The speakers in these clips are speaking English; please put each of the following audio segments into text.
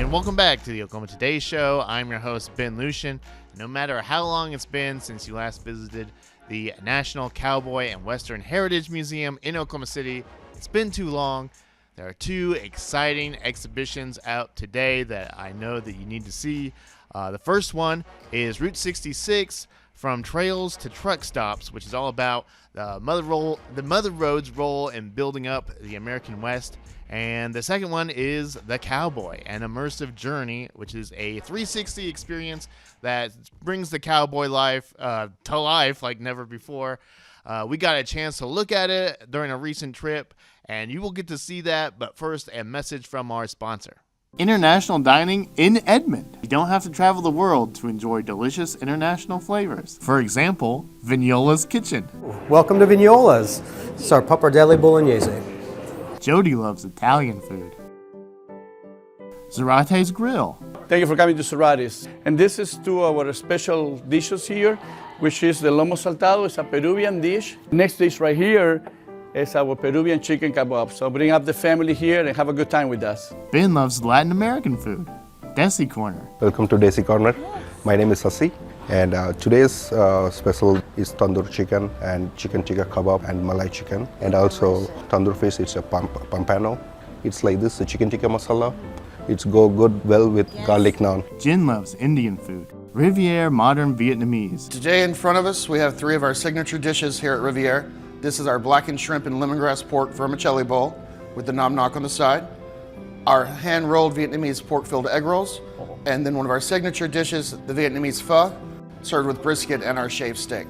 and welcome back to the Oklahoma Today Show. I'm your host, Ben Lucian. No matter how long it's been since you last visited the National Cowboy and Western Heritage Museum in Oklahoma City, it's been too long. There are two exciting exhibitions out today that I know that you need to see. The first one is Route 66, From Trails to Truck Stops, which is all about the Mother Road's role in building up the American West. And the second one is The Cowboy, an Immersive Journey, which is a 360 experience that brings the cowboy life to life like never before. We got a chance to look at it during a recent trip, and you will get to see that. But first, a message from our sponsor. International dining in Edmond. You don't have to travel the world to enjoy delicious international flavors. For example, Vignola's Kitchen. Welcome to Vignola's. This is our pappardelle bolognese. Jody loves Italian food. Zarate's Grill. Thank you for coming to Zarate's. And this is two of our special dishes here, which is the lomo saltado. It's a Peruvian dish. Next dish right here is our Peruvian chicken kebab. So bring up the family here and have a good time with us. Ben loves Latin American food. Desi Corner. Welcome to Desi Corner. My name is Sasi, and today's special is tandoor chicken and chicken tikka kebab and malai chicken, and also tandoor fish. It's a pampano. It's like this, the chicken tikka masala. It's go good well with garlic naan. Jin loves Indian food. Riviere Modern Vietnamese. Today in front of us, we have three of our signature dishes here at Riviere. This is our blackened shrimp and lemongrass pork vermicelli bowl with the nam nok on the side. Our hand-rolled Vietnamese pork-filled egg rolls. And then one of our signature dishes, the Vietnamese pho, served with brisket and our shaved steak.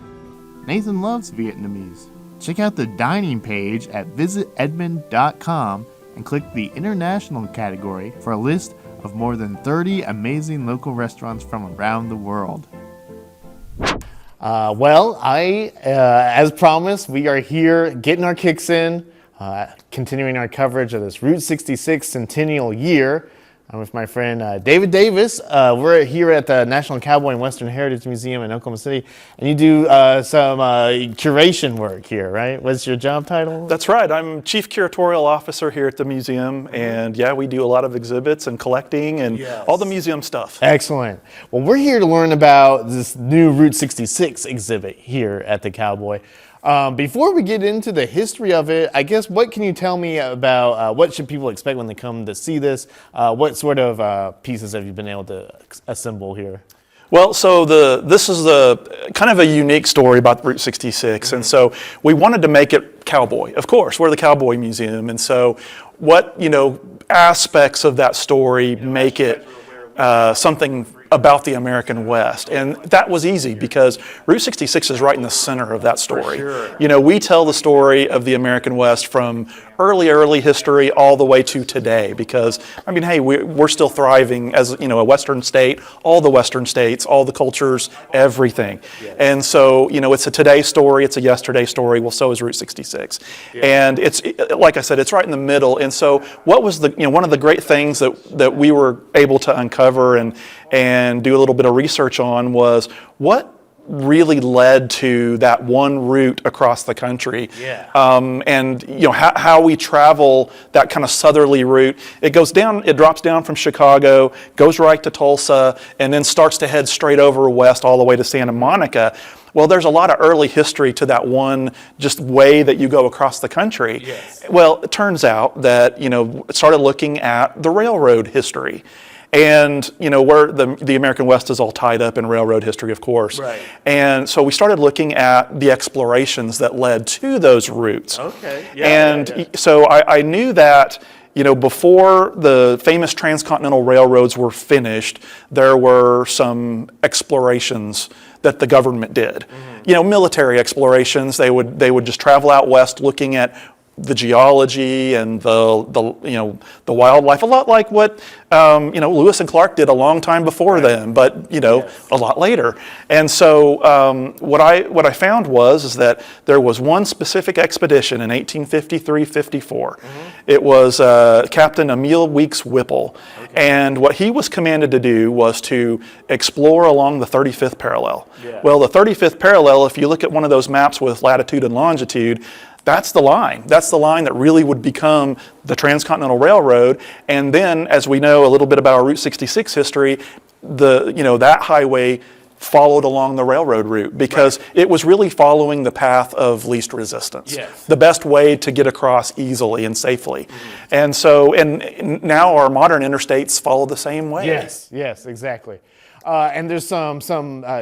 Nathan loves Vietnamese. Check out the dining page at visitedmond.com and click the international category for a list of more than 30 amazing local restaurants from around the world. As promised, we are here getting our kicks in, continuing our coverage of this Route 66 centennial year. I'm with my friend David Davis. We're here at the National Cowboy and Western Heritage Museum in Oklahoma City, and you do some curation work here, right? What's your job title? That's right. I'm Chief Curatorial Officer here at the museum, and yeah, we do a lot of exhibits and collecting and all the museum stuff. Excellent. Well, we're here to learn about this new Route 66 exhibit here at the Cowboy. Before we get into the history of it, I guess what can you tell me about what should people expect when they come to see this? What sort of pieces have you been able to assemble here? Well, so this is kind of a unique story about Route 66, and so we wanted to make it cowboy. Of course, we're the Cowboy Museum, and so what aspects of that story make it something about the American West. And that was easy because Route 66 is right in the center of that story. Sure. We tell the story of the American West from early history all the way to today because, hey, we're still thriving as, a Western state, all the Western states, all the cultures, everything. Yes. And so, it's a today story, it's a yesterday story, well, so is Route 66. Yeah. And it's, like I said, it's right in the middle. And so what was one of the great things that we were able to uncover and do a little bit of research on was what really led to that one route across the country. Yeah. And how we travel that kind of southerly route. It drops down from Chicago, goes right to Tulsa, and then starts to head straight over west all the way to Santa Monica. Well, there's a lot of early history to that one just way that you go across the country. Yes. Well, it turns out that, started looking at the railroad history. And, where the American West is all tied up in railroad history, of course. Right. And so we started looking at the explorations that led to those routes. Okay. Yeah, so I knew that, before the famous transcontinental railroads were finished, there were some explorations that the government did. Mm-hmm. Military explorations. They would just travel out west looking at the geology and the wildlife, a lot like what Lewis and Clark did a long time before them, but a lot later. And so what I found was that there was one specific expedition in 1853-54. Mm-hmm. It was Captain Emil Weeks Whipple, and what he was commanded to do was to explore along the 35th parallel. Yeah. Well, the 35th parallel, if you look at one of those maps with latitude and longitude, that's the line. That's the line that really would become the Transcontinental Railroad. And then, as we know a little bit about our Route 66 history, that highway followed along the railroad route because it was really following the path of least resistance. Yes. The best way to get across easily and safely. And now our modern interstates follow the same way. Yes, exactly. And there's some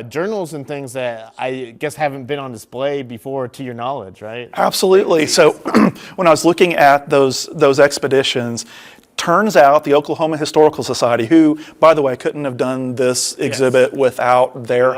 journals and things that I guess haven't been on display before, to your knowledge, right? Absolutely. So when I was looking at those expeditions, turns out the Oklahoma Historical Society, who, by the way, couldn't have done this exhibit without their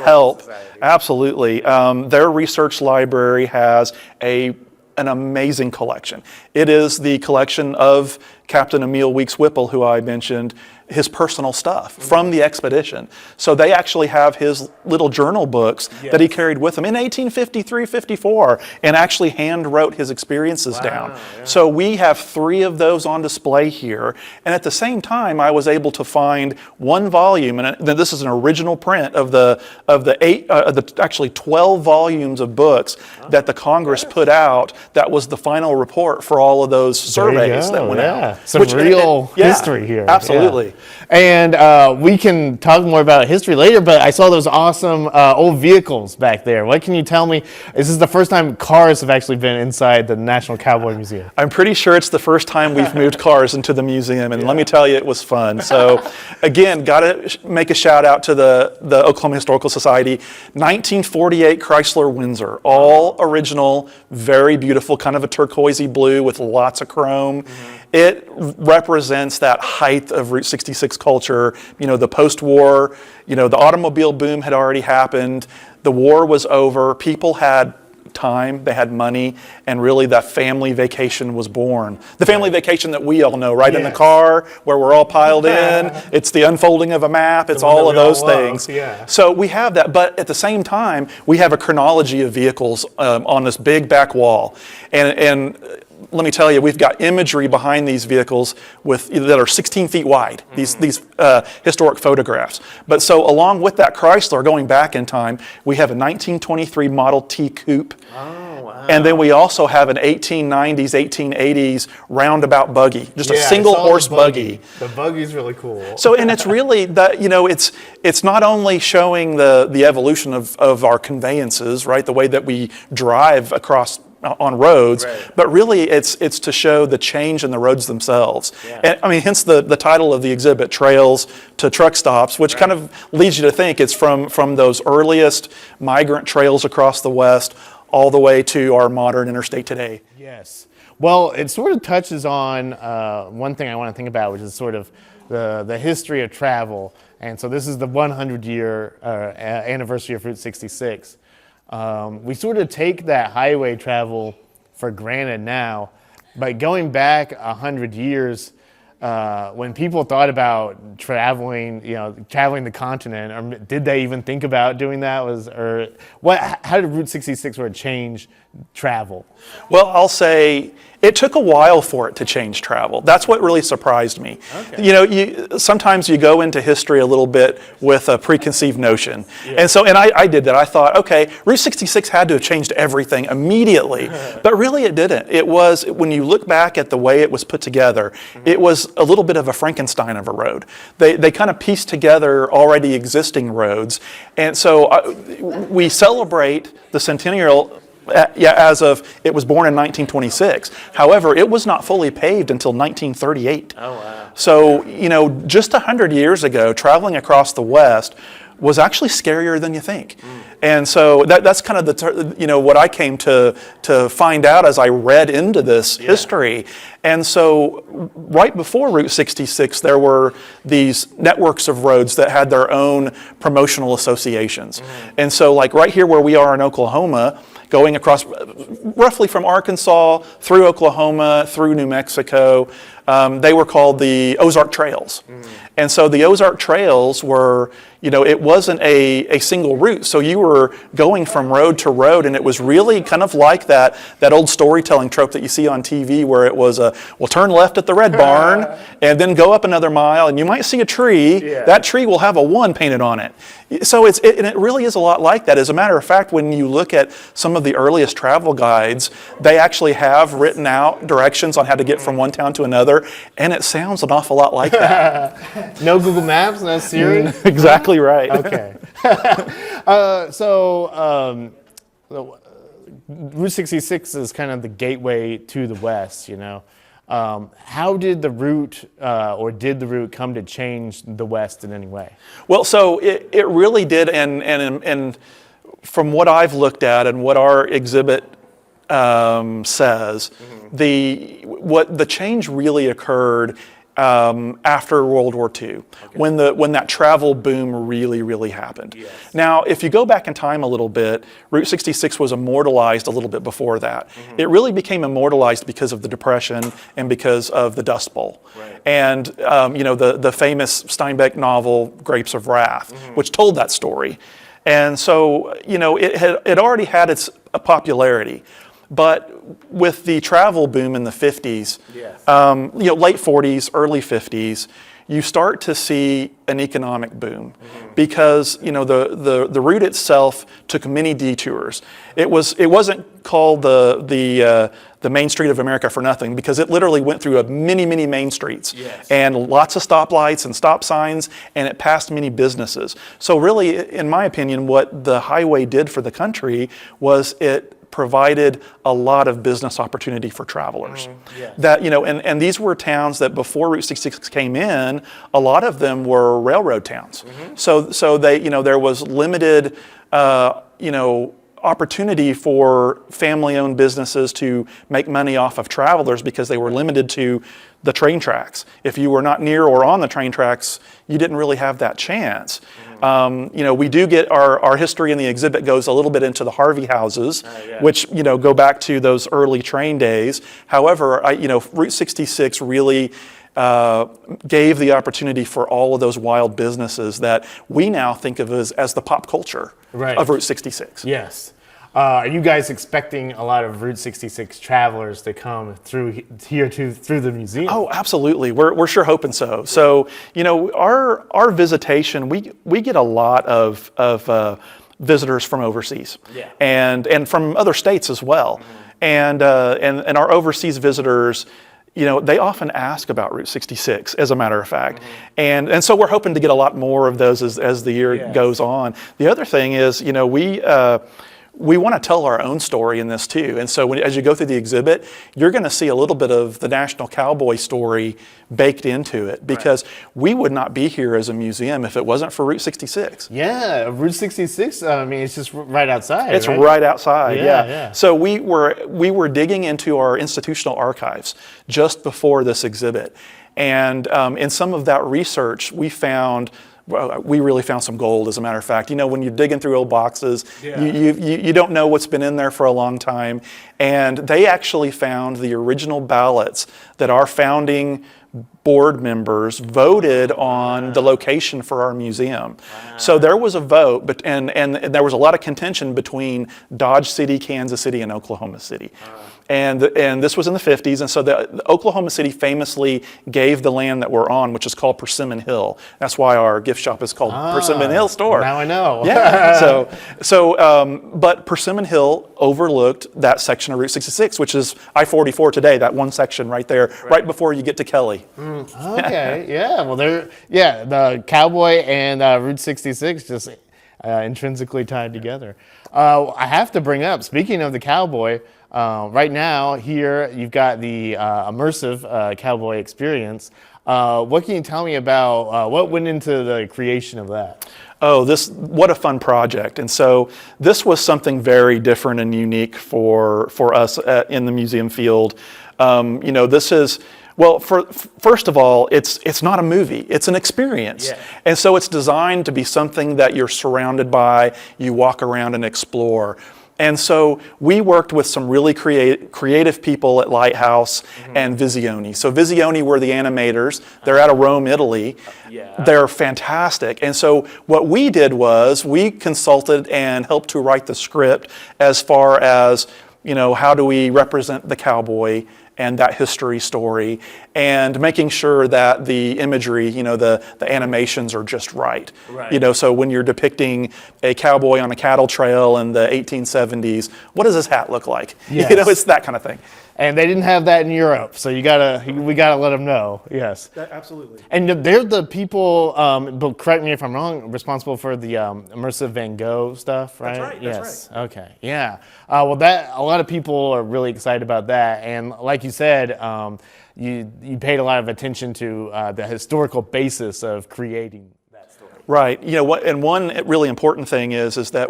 help. Absolutely. Their research library has an amazing collection. It is the collection of Captain Emil Weeks Whipple, who I mentioned, his personal stuff from the expedition. So they actually have his little journal books that he carried with him in 1853-54 and actually hand wrote his experiences down. Yeah. So we have 3 of those on display here. And at the same time, I was able to find one volume, and this is an original print of the 12 volumes of books that the Congress put out. That was the final report for all of those surveys that went out. Some real history here. Absolutely. Yeah. And we can talk more about history later, but I saw those awesome old vehicles back there. What can you tell me? This is the first time cars have actually been inside the National Cowboy Museum. I'm pretty sure it's the first time we've moved cars into the museum, and let me tell you, it was fun. So again, got to make a shout out to the Oklahoma Historical Society. 1948 Chrysler Windsor, all original, very beautiful, kind of a turquoisey blue with lots of chrome. It represents that height of Route 66 culture, the post-war, the automobile boom had already happened, the war was over, people had time, they had money, and really that family vacation was born. The family vacation that we all know, right? In the car, where we're all piled in, it's the unfolding of a map, it's all of those things. So we have that, but at the same time, we have a chronology of vehicles on this big back wall. And let me tell you, we've got imagery behind these vehicles that are 16 feet wide, these historic photographs. But so along with that Chrysler, going back in time, we have a 1923 Model T Coupe. Oh, wow. And then we also have an 1890s, 1880s roundabout buggy, just a single horse buggy. The buggy's really cool. So, and it's really that, it's not only showing the evolution of our conveyances, right? The way that we drive across on roads, but really it's to show the change in the roads themselves. And I mean, hence the title of the exhibit, Trails to Truck Stops, which kind of leads you to think it's from those earliest migrant trails across the West all the way to our modern interstate today. Yes. Well, it sort of touches on one thing I want to think about, which is sort of the history of travel. And so this is the 100-year anniversary of Route 66. We sort of take that highway travel for granted now, but going back 100 years, when people thought about traveling the continent, or did they even think about doing that? How did Route 66 sort of change travel? Well, I'll say it took a while for it to change travel. That's what really surprised me. Okay. Sometimes you go into history a little bit with a preconceived notion. Yeah. And I did that. I thought, okay, Route 66 had to have changed everything immediately. But really it didn't. It was, when you look back at the way it was put together, it was a little bit of a Frankenstein of a road. They kind of pieced together already existing roads. And so we celebrate the centennial as of, it was born in 1926. However, it was not fully paved until 1938. Oh, wow. So, just 100 years ago, traveling across the West was actually scarier than you think. And so that's kind of what I came to find out as I read into this history. And so right before Route 66, there were these networks of roads that had their own promotional associations. And so like right here where we are in Oklahoma, going across roughly from Arkansas through Oklahoma, through New Mexico, they were called the Ozark Trails. And so the Ozark Trails were, it wasn't a single route. So you were going from road to road, and it was really kind of like that old storytelling trope that you see on TV, where it was turn left at the Red Barn and then go up another mile, and you might see a tree. Yeah. That tree will have a 1 painted on it. So and it really is a lot like that. As a matter of fact, when you look at some of the earliest travel guides, they actually have written out directions on how to get from one town to another, and it sounds an awful lot like that. No Google Maps, no Siri? Exactly right. Okay. Route 66 is kind of the gateway to the West, How did the route, or did the route come to change the West in any way? Well, so it really did, and from what I've looked at and what our exhibit says, the change really occurred after World War II, when that travel boom really happened. Yes. Now, if you go back in time a little bit, Route 66 was immortalized a little bit before that. It really became immortalized because of the Depression and because of the Dust Bowl. Right. And the famous Steinbeck novel Grapes of Wrath, which told that story. And so, it already had its popularity. But with the travel boom in the 50s, yes. Late 40s, early 50s, you start to see an economic boom because the route itself took many detours. It wasn't called the Main Street of America for nothing, because it literally went through many main streets. Yes. And lots of stoplights and stop signs, and it passed many businesses. So really, in my opinion, what the highway did for the country was it provided a lot of business opportunity for travelers. Yes. That and these were towns that before Route 66 came in, a lot of them were railroad towns. So they there was limited opportunity for family-owned businesses to make money off of travelers because they were limited to the train tracks. If you were not near or on the train tracks, you didn't really have that chance. We do get our history in the exhibit goes a little bit into the Harvey houses, which go back to those early train days. However, Route 66 really gave the opportunity for all of those wild businesses that we now think of as the pop culture of Route 66. Yes. Are you guys expecting a lot of Route 66 travelers to come through here through the museum? Oh, absolutely. We're sure hoping so. So, our visitation, we get a lot of visitors from overseas, and from other states as well. And our overseas visitors, they often ask about Route 66, as a matter of fact. And so we're hoping to get a lot more of those as the year goes on. The other thing is, we want to tell our own story in this too. And so as you go through the exhibit, you're going to see a little bit of the National Cowboy story baked into it, because we would not be here as a museum if it wasn't for Route 66. Yeah, Route 66, it's just right outside. It's right outside, yeah. So we were digging into our institutional archives just before this exhibit. And in some of that research, we really found some gold, as a matter of fact. When you're digging through old boxes, you don't know what's been in there for a long time. And they actually found the original ballots that our founding board members voted on the location for our museum. So there was a vote, but and there was a lot of contention between Dodge City, Kansas City, and Oklahoma City. And this was in the 50s, and so the Oklahoma City famously gave the land that we're on, which is called Persimmon Hill. That's why our gift shop is called Persimmon Hill Store. Now I know. Yeah. But Persimmon Hill overlooked that section of Route 66, which is I-44 today. That one section right there, right before you get to Kelly. Okay. Yeah. Well, the Cowboy and Route 66 just intrinsically tied together. I have to bring up, speaking of the Cowboy. Right now, here you've got the immersive Cowboy experience. What can you tell me about what went into the creation of that? Oh, what a fun project. And so this was something very different and unique for us in the museum field. This is, first of all, it's not a movie, it's an experience. Yeah. And so it's designed to be something that you're surrounded by, you walk around and explore. And so we worked with some really creative people at Lighthouse and Visione. So Visione were the animators. They're out of Rome, Italy. They're fantastic. And so what we did was we consulted and helped to write the script as far as, how do we represent the cowboy and that history story, and making sure that the imagery, the animations are just right. So when you're depicting a cowboy on a cattle trail in the 1870s, what does his hat look like? Yes. It's that kind of thing. And they didn't have that in Europe, so we gotta let them know. Yes, Absolutely. And they're the people. But correct me if I'm wrong. Responsible for the Immersive Van Gogh stuff, right? That's right. Yes. That's right. Okay. Yeah. Well, that a lot of people are really excited about that, and like you said, you paid a lot of attention to the historical basis of creating. Right. And one really important thing is that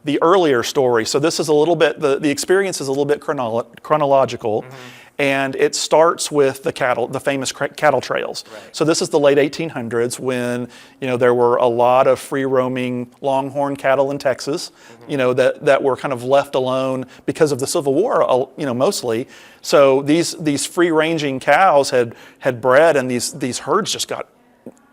the earlier story, so this is a little bit, the experience is a little bit chronological, and it starts with the famous cattle trails. Right. So this is the late 1800s when, there were a lot of free roaming longhorn cattle in Texas, that were kind of left alone because of the Civil War, mostly. So these free ranging cows had bred, and these herds just got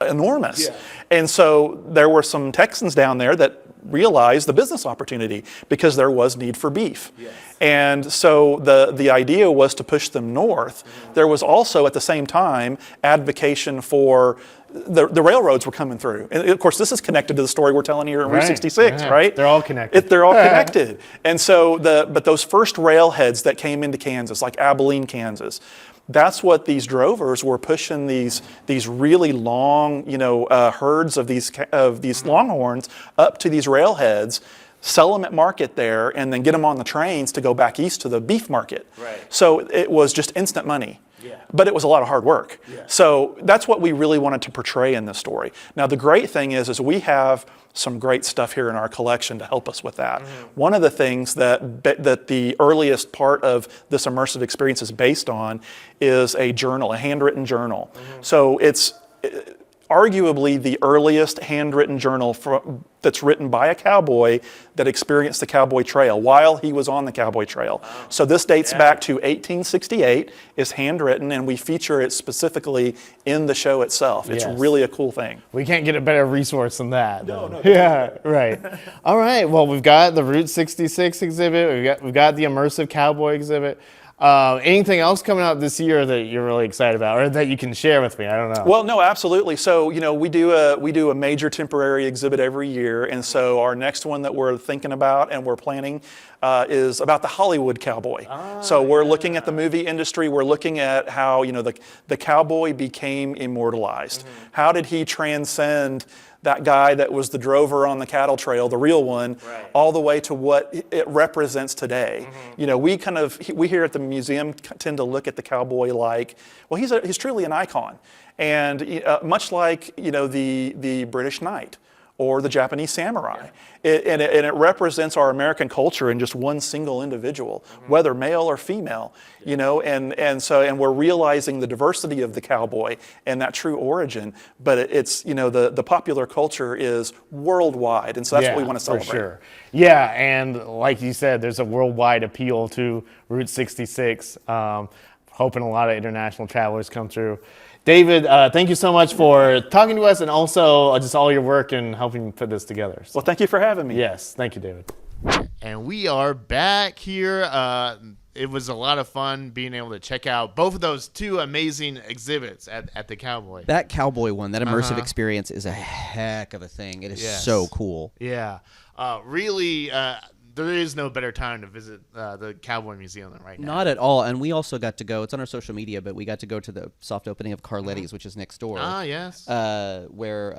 enormous. Yeah. And so there were some Texans down there that realized the business opportunity because there was need for beef. Yes. And so the idea was to push them north. There was also at the same time advocation for the railroads were coming through. And of course this is connected to the story we're telling here in Route 66, right? They're all connected. They're all connected. And so but those first railheads that came into Kansas, like Abilene, Kansas, that's what these drovers were pushing these really long, herds of these longhorns up to these railheads, sell them at market there, and then get them on the trains to go back east to the beef market. Right. So it was just instant money. Yeah. But it was a lot of hard work. Yeah. So that's what we really wanted to portray in this story. Now the great thing is we have some great stuff here in our collection to help us with that. One of the things that the earliest part of this immersive experience is based on is a journal, a handwritten journal. So it's arguably the earliest handwritten journal that's written by a cowboy that experienced the cowboy trail while he was on the cowboy trail. Wow. So this dates back to 1868, is handwritten, and we feature it specifically in the show itself. It's really a cool thing. We can't get a better resource than that. No. Yeah, right. All right, well, we've got the Route 66 exhibit, we've got the Immersive Cowboy exhibit. Anything else coming out this year that you're really excited about, or that you can share with me? I don't know. Well, no, absolutely. So, we do a major temporary exhibit every year, and so our next one that we're thinking about and we're planning is about the Hollywood cowboy. So we're looking at the movie industry. We're looking at how the cowboy became immortalized. How did he transcend that guy that was the drover on the cattle trail, the real one, all the way to what it represents today. We here at the museum tend to look at the cowboy like, well, he's truly an icon. And much like, the British knight or the Japanese samurai. It represents our American culture in just one single individual, whether male or female, and we're realizing the diversity of the cowboy and that true origin, but it's, the popular culture is worldwide, and so that's what we want to celebrate. For sure. Yeah, and like you said, there's a worldwide appeal to Route 66. Hoping a lot of international travelers come through. David, thank you so much for talking to us, and also just all your work in helping put this together. Well, thank you for having me. Yes, thank you, David. And we are back here. It was a lot of fun being able to check out both of those two amazing exhibits at the Cowboy. That Cowboy one, that immersive experience is a heck of a thing. It is so cool. Yeah. Really, there is no better time to visit the Cowboy Museum than right now. Not at all. And we also got to go, it's on our social media, but we got to go to the soft opening of Carletti's, which is next door. Ah, yes. Where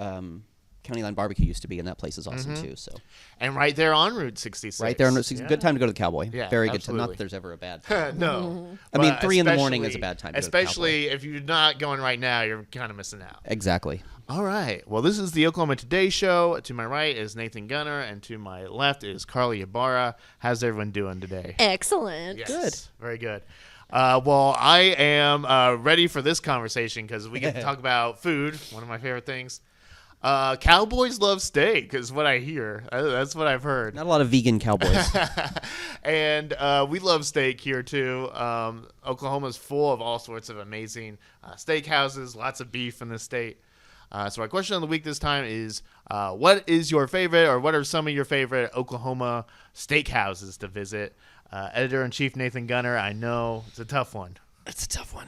County Line Barbecue used to be, and that place is awesome too. So. And right there on Route 66. Right there on Route 66. Good time to go to the Cowboy. Yeah, very absolutely. good time. Not that there's ever a bad time. No. I mean, 3 in the morning is a bad time to go to the Especially if you're not going right now, you're kind of missing out. Exactly. All right. Well, this is the Oklahoma Today Show. To my right is Nathan Gunner, and to my left is Carly Ibarra. How's everyone doing today? Excellent. Yes, Good. Very good. Well, I am ready for this conversation because we get to talk about food, one of my favorite things. Cowboys love steak, is what I hear. That's what I've heard. Not a lot of vegan cowboys. And we love steak here too. Oklahoma's full of all sorts of amazing steakhouses, lots of beef in the state. So our question of the week this time is, what is your favorite, or what are some of your favorite Oklahoma steakhouses to visit? Editor-in-Chief Nathan Gunner, I know it's a tough one. It's a tough one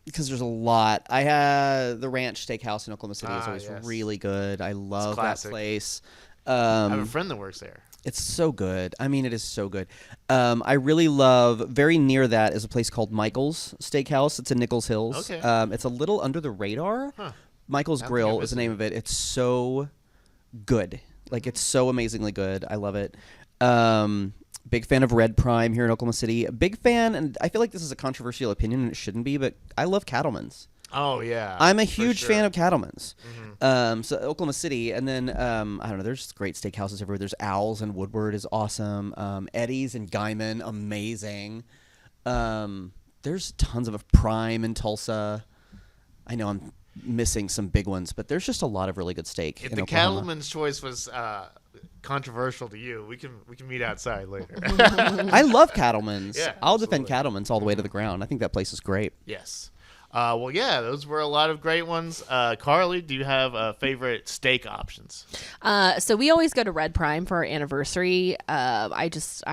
because there's a lot. I had the Ranch Steakhouse in Oklahoma City is always really good. I love that classic. place. I have a friend that works there. It's so good. I mean, it is so good. I really love, very near that is a place called Michael's Steakhouse. It's in Nichols Hills. Okay. It's a little under the radar. Huh. Michael's I think Grill I is the name of it. It's so good. Like, it's so amazingly good. I love it. Big fan of Red Prime here in Oklahoma City. Big fan, and I feel like this is a controversial opinion, and it shouldn't be, but I love Cattleman's. Oh, yeah. I'm a huge fan of Cattleman's. So Oklahoma City, and then, I don't know, there's great steakhouses everywhere. There's Owl's and Woodward is awesome. Eddie's and Guyman, amazing. There's tons of Prime in Tulsa. I know I'm missing some big ones, but there's just a lot of really good steak If in the Oklahoma. Cattleman's choice was controversial to you, we can meet outside later. I love Cattleman's. Yeah, I'll defend absolutely. Cattleman's all the way to the ground. I think that place is great. Yes. Well, yeah, those were a lot of great ones. Carly, do you have favorite steak options? So we always go to Red Prime for our anniversary. I just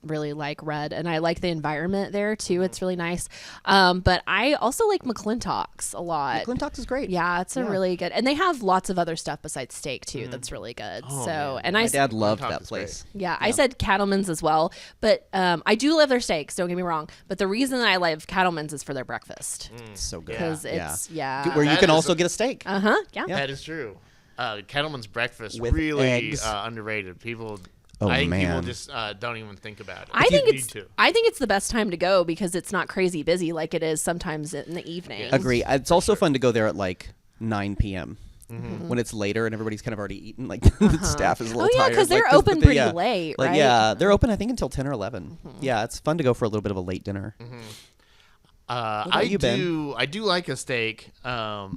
really like Red, and I like the environment there too. It's really nice. But I also like McClintock's a lot. McClintock's is great. Yeah, it's a really good, and they have lots of other stuff besides steak too. That's really good. Oh, so, man. and My dad loved McClintock that is place. yeah, I said Cattleman's as well, but I do love their steaks. Don't get me wrong. But the reason I love Cattleman's is for their breakfast It's so good. because it's Where you That can is also get a steak. yeah. That is true. Cattleman's breakfast With really eggs. Underrated. People, Oh, I think people man. just don't even think about it. I You think need it's to. the best time to go because it's not crazy busy like it is sometimes in the evening. Agree. It's also fun to go there at like 9 p.m. When it's later and everybody's kind of already eaten. Like the staff is a little Oh, yeah, tired. 'cause they're Like, open but pretty yeah. late, Like, right? yeah, they're open I think until 10 or 11. Yeah, it's fun to go for a little bit of a late dinner. about I you, Ben? do like a steak. For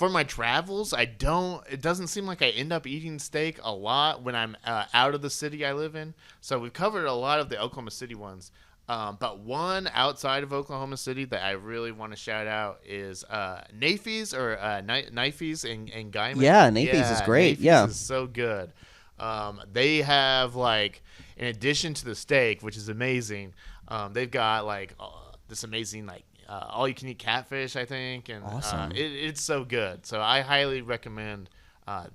my travels, it doesn't seem like I end up eating steak a lot when I'm out of the city I live in. So we've covered a lot of the Oklahoma City ones. But one outside of Oklahoma City that I really want to shout out is Nafe's or Knifey's in Guyman. Yeah, Nafe's is great. Nafe's Yeah. is so good. They have, like, in addition to the steak, which is amazing, they've got like this amazing like all you can eat catfish, I think, and Awesome. it's so good. So I highly recommend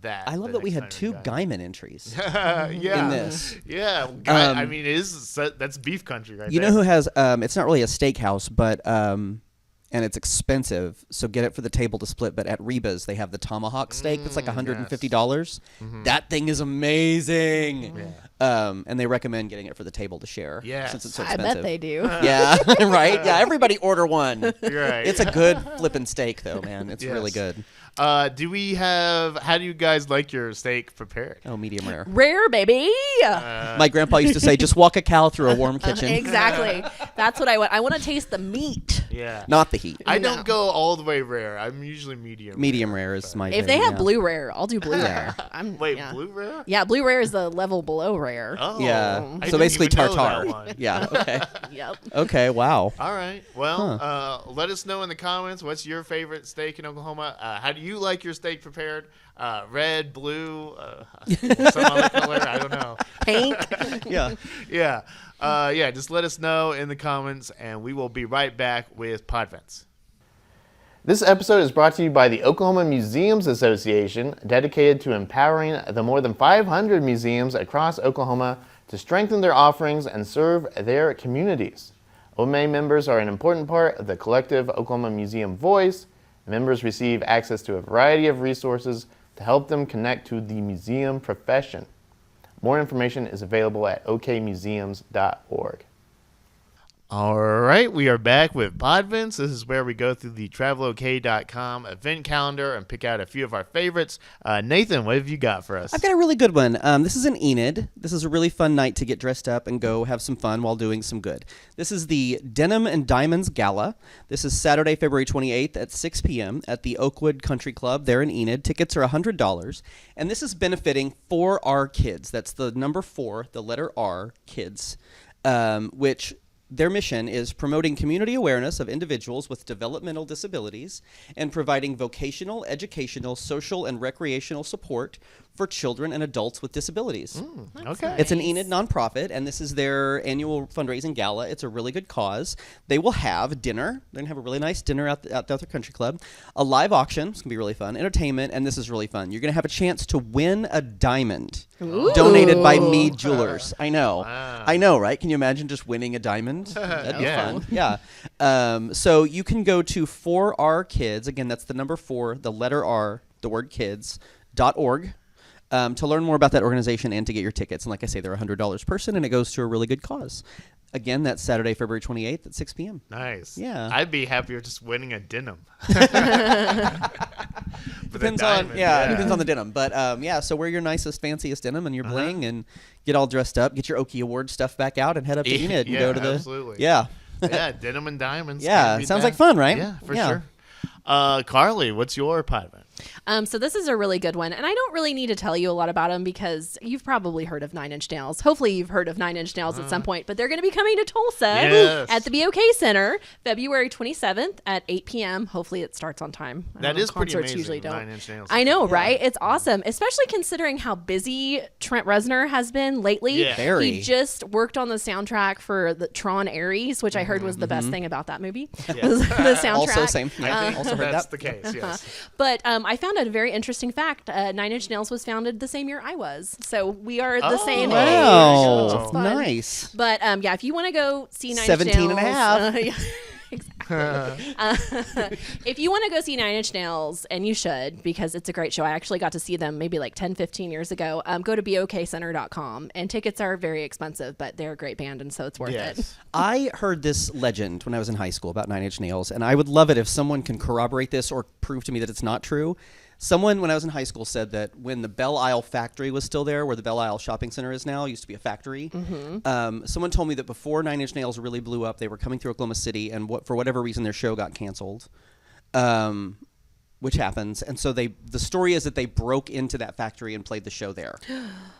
that. I love the that we next had time 2 you're in Guyman entries. yeah. in this. Yeah, I mean, that's beef country right You there. know who has it's not really a steakhouse, but and it's expensive, so get it for the table to split. But at Reba's, they have the tomahawk steak that's like $150. That thing is amazing. And they recommend getting it for the table to share. Yes. Since it's so I expensive. bet they do. Yeah, right. Yeah, everybody order one. You're right. It's a good flippin' steak, though, man. It's really Yes. good. How do you guys like your steak prepared? Oh, medium rare. Rare, baby. My grandpa used to say, "Just walk a cow through a warm kitchen." Exactly. That's what I want. I want to taste the meat. Yeah. Not the heat. I don't go all the way rare. I'm usually medium. Medium rare is my. If they have yeah. blue rare, I'll do blue rare. Wait, yeah. blue rare? Yeah, blue rare is the level below rare. Oh. Yeah. I So didn't basically even know that tartare. one. Yeah. Okay. Yep. Okay. Wow. All right. Well, let us know in the comments what's your favorite steak in Oklahoma. How do you like your steak prepared? Red, blue, some other color? I don't know. Pink. Yeah. Yeah. Yeah, just let us know in the comments, and we will be right back with Podvents. This episode is brought to you by the Oklahoma Museums Association, dedicated to empowering the more than 500 museums across Oklahoma to strengthen their offerings and serve their communities. OMA members are an important part of the collective Oklahoma Museum voice. Members receive access to a variety of resources to help them connect to the museum profession. More information is available at okmuseums.org. All right, we are back with Podvents. This is where we go through the travelok.com event calendar and pick out a few of our favorites. Nathan, what have you got for us? I've got a really good one. This is in Enid. This is a really fun night to get dressed up and go have some fun while doing some good. This is the Denim and Diamonds Gala. This is Saturday, February 28th at 6 p.m. at the Oakwood Country Club there in Enid. Tickets are $100, and this is benefiting 4R Kids. That's the number 4, the letter R, Kids, which... Their mission is promoting community awareness of individuals with developmental disabilities and providing vocational, educational, social, and recreational support for children and adults with disabilities. Okay. It's an Enid nonprofit, and this is their annual fundraising gala. It's a really good cause. They will have dinner. They're going to have a really nice dinner out at their country club. A live auction. It's going to be really fun. Entertainment, and this is really fun. You're going to have a chance to win a diamond donated by Mead Jewelers. I know. Wow. I know, right? Can you imagine just winning a diamond? That'd be fun. Yeah. So you can go to 4R Kids. Again, that's the number 4, the letter R, the word kids.org. To learn more about that organization and to get your tickets. And like I say, they're $100 per person, and it goes to a really good cause. Again, that's Saturday, February 28th at 6 p.m. Nice. Yeah. I'd be happier just winning a denim. Depends on depends on the denim. But so wear your nicest, fanciest denim and your bling and get all dressed up. Get your Okie Award stuff back out and head up to Enid and go to the absolutely. Yeah. Yeah, denim and diamonds. Yeah, sounds like fun, right? Yeah, for sure. Carly, what's your Podvent? So this is a really good one, and I don't really need to tell you a lot about them because you've probably heard of 9 Inch Nails. Hopefully you've heard of 9 Inch Nails at some point, but they're going to be coming to Tulsa at the BOK Center February 27th at 8 p.m. Hopefully it starts on time. That is pretty Concerts amazing, usually don't. 9 Inch Nails. I know, right? It's awesome, especially considering how busy Trent Reznor has been lately. Yeah. Very. He just worked on the soundtrack for the Tron Ares, which I heard was the best thing about that movie. Was the soundtrack. Also same. I Yeah. think Also heard that's that. the case, yes. But I found out a very interesting fact. 9 Inch Nails was founded the same year I was. So we are the same age. Wow. Which is fun. Nice. But if you want to go see 9 Inch 17 Nails. and a half. Exactly. If you want to go see 9 Inch Nails, and you should, because it's a great show. I actually got to see them maybe like 10, 15 years ago. Go to bokcenter.com. And tickets are very expensive, but they're a great band, and so it's worth it. I heard this legend when I was in high school about 9 Inch Nails, and I would love it if someone can corroborate this or prove to me that it's not true. Someone, when I was in high school, said that when the Belle Isle factory was still there, where the Belle Isle shopping center is now, used to be a factory. Someone told me that before 9 Inch Nails really blew up, they were coming through Oklahoma City, and for whatever reason, their show got canceled, which happens. And so the story is that they broke into that factory and played the show there.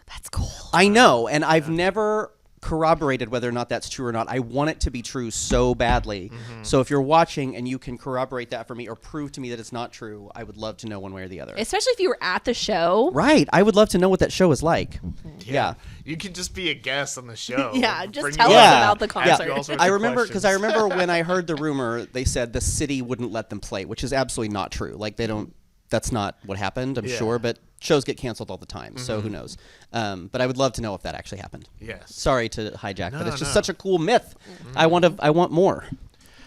That's cool. I know, and I've never corroborated whether or not that's true or not. I want it to be true so badly. So if you're watching and you can corroborate that for me or prove to me that it's not true, I would love to know one way or the other. Especially if you were at the show. Right. I would love to know what that show is like. Yeah. You could just be a guest on the show. Yeah, just Bring tell you us up, about the ask concert. you all sorts I of remember questions. when I heard the rumor, they said the city wouldn't let them play, which is absolutely not true. Like they don't. That's not what happened, I'm sure, but shows get canceled all the time, so who knows. But I would love to know if that actually happened. Yes. Sorry to hijack, but it's just no. such a cool myth. I want more.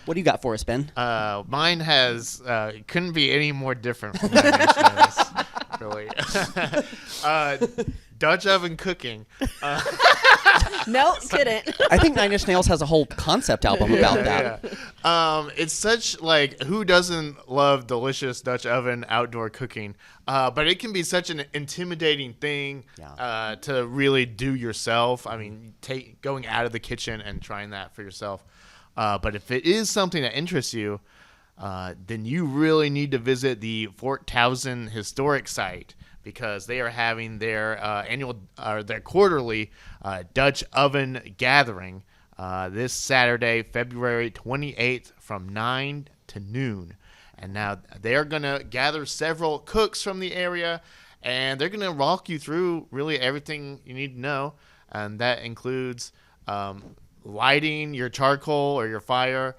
What do you got for us, Ben? Mine has couldn't be any more different from 9 Inch Nails, really. Dutch oven cooking. No, couldn't. I think 9 Inch Nails has a whole concept album about that. Yeah. It's such like who doesn't love delicious Dutch oven outdoor cooking? But it can be such an intimidating thing to really do yourself. I mean, going out of the kitchen and trying that for yourself. But if it is something that interests you, then you really need to visit the Fort Towson Historic Site because they are having their their quarterly Dutch oven gathering this Saturday, February 28th from 9 to noon. And now they're going to gather several cooks from the area, and they're going to walk you through really everything you need to know. And that includes lighting your charcoal or your fire,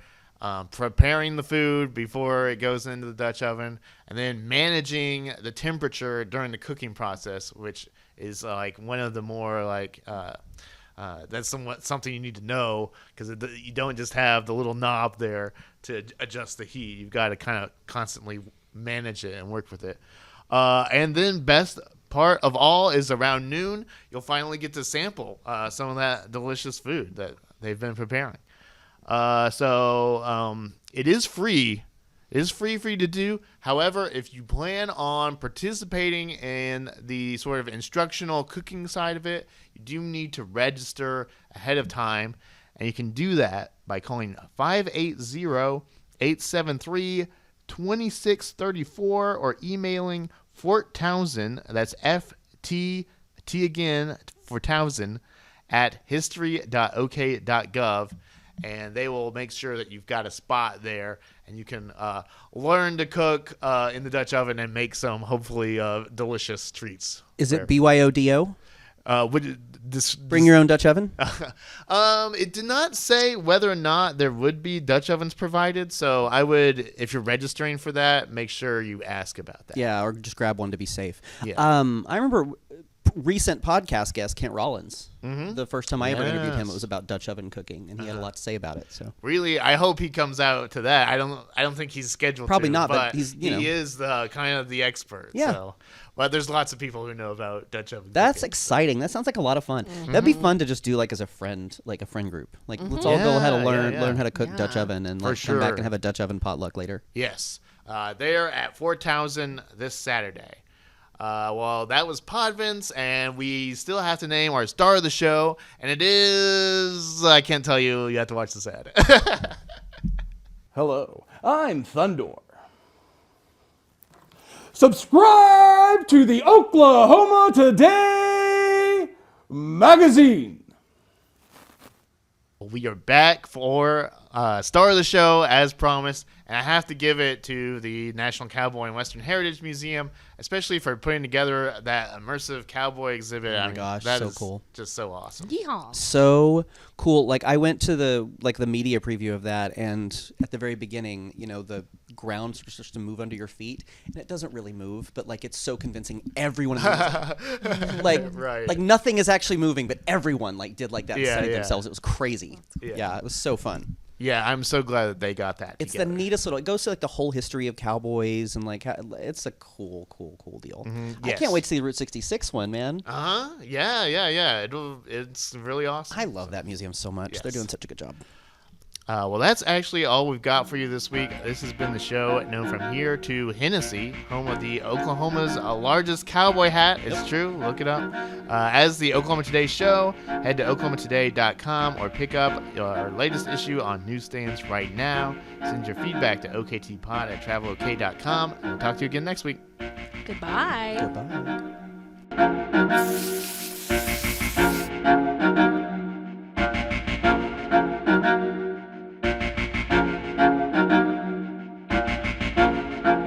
preparing the food before it goes into the Dutch oven, and then managing the temperature during the cooking process, which is like one of the more like that's something you need to know because you don't just have the little knob there to adjust the heat. You've got to kind of constantly manage it and work with it. And then best part of all is around noon, you'll finally get to sample some of that delicious food that they've been preparing. It is free. It is free for you to do. However, if you plan on participating in the sort of instructional cooking side of it, you do need to register ahead of time. And you can do that by calling 580-873-2634 or emailing Fort Townsend, that's FT again for Townsend, at history.ok.gov. And they will make sure that you've got a spot there and you can learn to cook in the Dutch oven and make some hopefully delicious treats. Is it BYODO? Bring your own Dutch oven? It did not say whether or not there would be Dutch ovens provided, so I would, if you're registering for that, make sure you ask about that. Yeah, or just grab one to be safe. Yeah. I remember recent podcast guest Kent Rollins. The first time I ever interviewed him, it was about Dutch oven cooking, and he had a lot to say about it. So really, I hope he comes out to that. I don't think he's scheduled. Probably to, not, but he is the kind of the expert. Yeah. So. But there's lots of people who know about Dutch oven. That's cooking. exciting. That sounds like a lot of fun. That'd be fun to just do like as a friend group. Like let's all go ahead and learn how to cook Dutch oven and come back and have a Dutch oven potluck later. Yes. They're at Fort Townsend this Saturday. Well, that was Podvents, and we still have to name our star of the show, and it is... I can't tell you. You have to watch this ad. Hello, I'm Thunder. Subscribe to the Oklahoma Today magazine. We are back for star of the show, as promised, and I have to give it to the National Cowboy and Western Heritage Museum, especially for putting together that immersive cowboy exhibit. Oh my gosh, that so is cool. Just so awesome. Yeehaw. So cool. Like I went to the media preview of that, and at the very beginning, the ground starts to move under your feet, and it doesn't really move, but like it's so convincing. Everyone is moving. like nothing is actually moving, but everyone did that and studied themselves. It was crazy. Yeah, it was so fun. Yeah, I'm so glad that they got that. It's together. the neatest little. It goes to the whole history of cowboys and it's a cool deal. I can't wait to see the Route 66 one, man. Yeah. It's really awesome. I love that museum so much. Yes. They're doing such a good job. Well, that's actually all we've got for you this week. This has been the show known from here to Hennessy, home of the Oklahoma's largest cowboy hat. It's true. Look it up. As the Oklahoma Today show, head to oklahomatoday.com or pick up our latest issue on newsstands right now. Send your feedback to oktpod@travelok.com, and we'll talk to you again next week. Goodbye. Goodbye.